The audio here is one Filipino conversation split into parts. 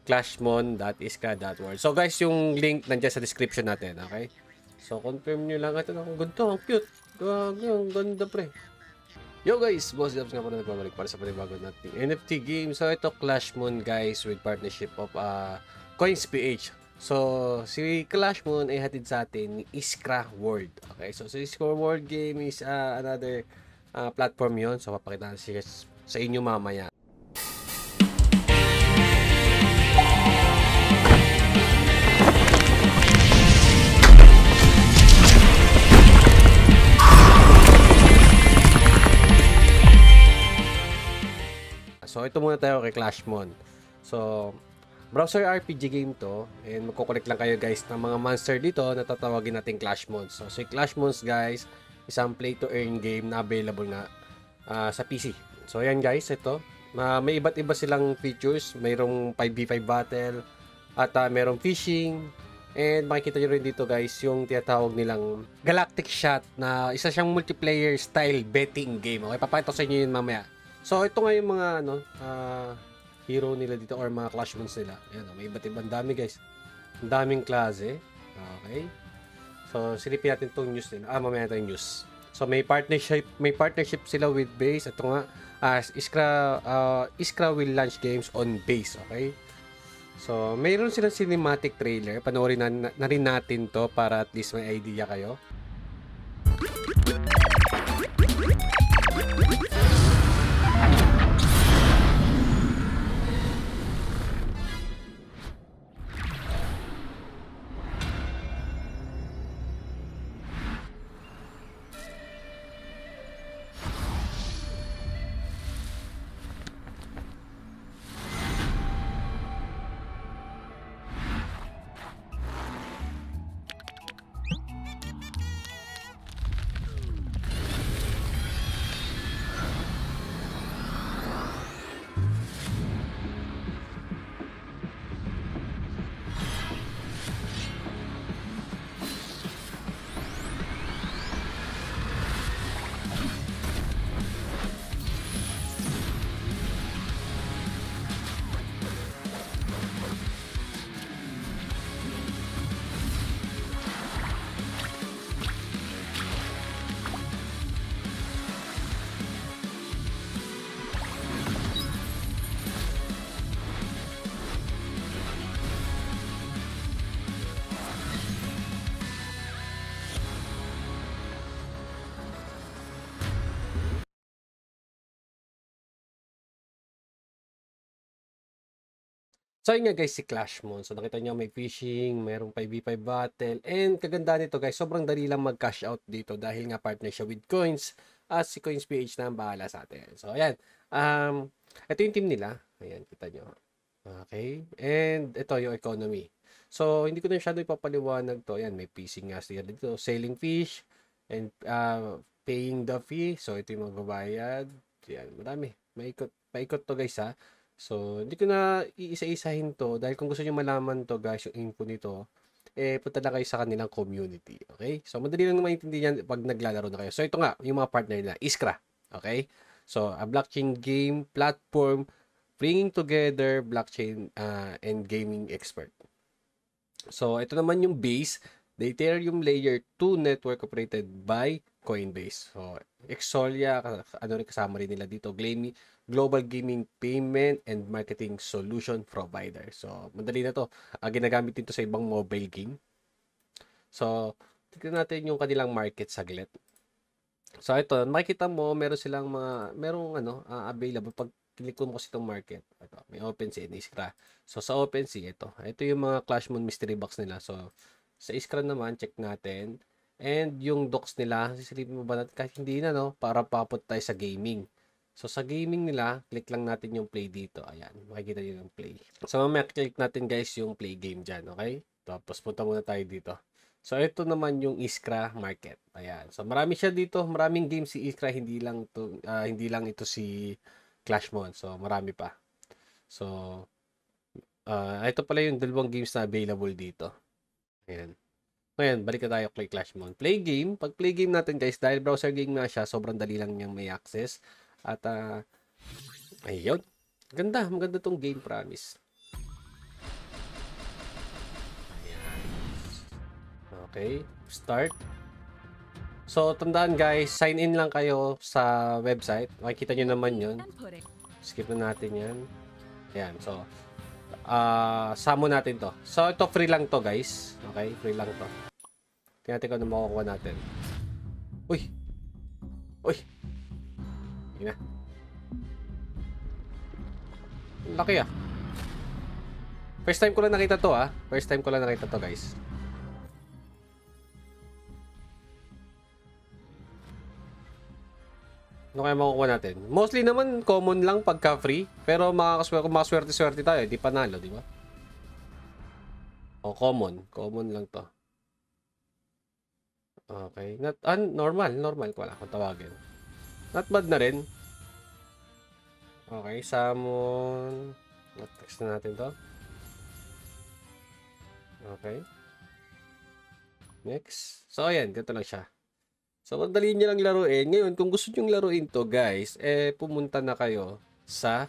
clashmon.iskra.world. So guys, yung link nandiyan sa description natin, okay? So confirm nyo lang. Ito na, ang ganda, ang cute. Ang ganda pre. Yo guys, Boss Dubs nga pala nagbabalik para sa panibago nating NFT game. So ito Clashmon guys with partnership of CoinsPH. So si Clashmon ay hatid sa atin ni Iskra World. Okay, so si Iskra World game is another platform yon. So papakita natin sa inyo mamaya. So, ito muna tayo kay Clashmon. So, browser RPG game to. And magkoconnect lang kayo guys ng mga monster dito na tatawagin natin Clashmons. So, si Clashmons guys, isang play-to-earn game na available na sa PC. So, ayan guys, ito. May iba't iba silang features. Mayroong 5v5 battle. At mayroong fishing. And makikita nyo rin dito guys, yung tinatawag nilang Galactic Shot na isa siyang multiplayer style betting game. Okay, papakita ko sa inyo yun mamaya. So, ito nga yung mga hero nila dito or mga Clashmons nila. Ayan, may iba't ibang dami guys. Ang daming klase. Okay. So, silipin natin itong news nila. Mamaya ito yung news. So, may partnership sila with Base. Ito nga, Iskra will launch games on Base. Okay. So, mayroon silang cinematic trailer. Panoorin na rin natin to para at least may idea kayo. So, yun nga guys, si Clashmon. So, nakita nyo may fishing, mayroong 5v5 battle. And kaganda nito guys, sobrang dali lang mag-cash out dito dahil nga partner siya with Coins at si CoinsPH na ang bahala sa atin. So, ayan. Ito yung team nila. Ayan, kita nyo. Okay. And ito yung economy. So, hindi ko na masyado ipapaliwanag to. Ayan, may fishing nga sila dito. Selling fish and paying the fee. So, ito yung magbabayad. Ayan, marami. Paikot to guys ha. So, hindi ko na iisa-isahin to dahil kung gusto niyo malaman to guys, yung info nito, punta lang kayo sa kanilang community. Okay? So, madali lang maintindihan pag naglalaro na kayo. So, ito nga, yung mga partner nila, Iskra. Okay? So, a blockchain game platform bringing together blockchain and gaming expert. So, ito naman yung Base, the Ethereum Layer 2 network operated by Coinbase. So, Exolia, kasama rin nila dito, Global Gaming Payment and Marketing Solution Provider. So, madali na to. Ginagamit dito sa ibang mobile game. So, tignan natin yung kanilang market saglit. So, ito, makikita mo, meron silang merong available. Pag click mo kasi itong market, ito, may OpenSea and Iskra. So, sa OpenSea, ito yung mga Clashmon mystery box nila. So, sa Iskra naman, check natin. And yung docs nila, sisilipin mo ba natin? Kahit hindi na, no? Para papot tayo sa gaming. So, sa gaming nila, click lang natin yung play dito. Ayan, makikita nyo yung play. So, mamaya click natin guys yung play game dyan, okay? Tapos, punta muna tayo dito. So, ito naman yung Iskra market. Ayan. So, marami siya dito. Maraming games si Iskra. Hindi lang ito si Clashmon. So, marami pa. So, ito pala yung dalawang games na available dito. Ayan. Ngayon, balik na tayo kay Clashmon. Play game. Pag play game natin guys, dahil browser game na siya, sobrang dali lang niyang may access. At, ayun. Maganda tong game, promise. Okay, start. So, tandaan guys, sign in lang kayo sa website. Makikita nyo naman yun. Skip na natin yan. Ayan, so, summon natin to. So, ito free lang to guys. Okay, free lang to. Tingnan natin kung ano makukuha natin. Uy! Uy! Yun na. Laki ah. First time ko lang nakita to ah. First time ko lang nakita to guys. Ano kaya makukuha natin? Mostly naman common lang pagka free. Pero kung makaswerte-swerte tayo, di panalo, di ba? O, common. Common lang to. Okay. Normal ko lang kung tawagin. Not bad na rin. Okay, summon. Text na natin to. Okay. Next. So, ayan. Ganito lang siya. So, madali nyo lang laruin. Ngayon, kung gusto nyo laruin to, guys, pumunta na kayo sa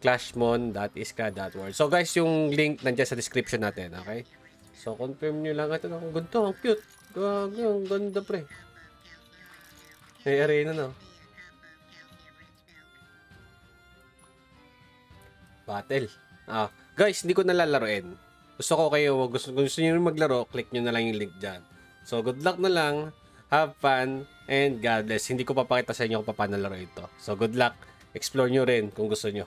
clashmon.iska.world. So, guys, yung link nandiyan sa description natin, okay? So, confirm nyo lang. Ito na, ang ganda, ang cute. Gagi, ang ganda, pre. May arena, no? Battle. Guys, hindi ko nalalaruin. Gusto ko kayo, gusto nyo maglaro, click nyo na lang yung link dyan. So, good luck na lang. Have fun, and God bless. Hindi ko papakita sa inyo kung paano laro ito. So, good luck. Explore nyo rin kung gusto nyo.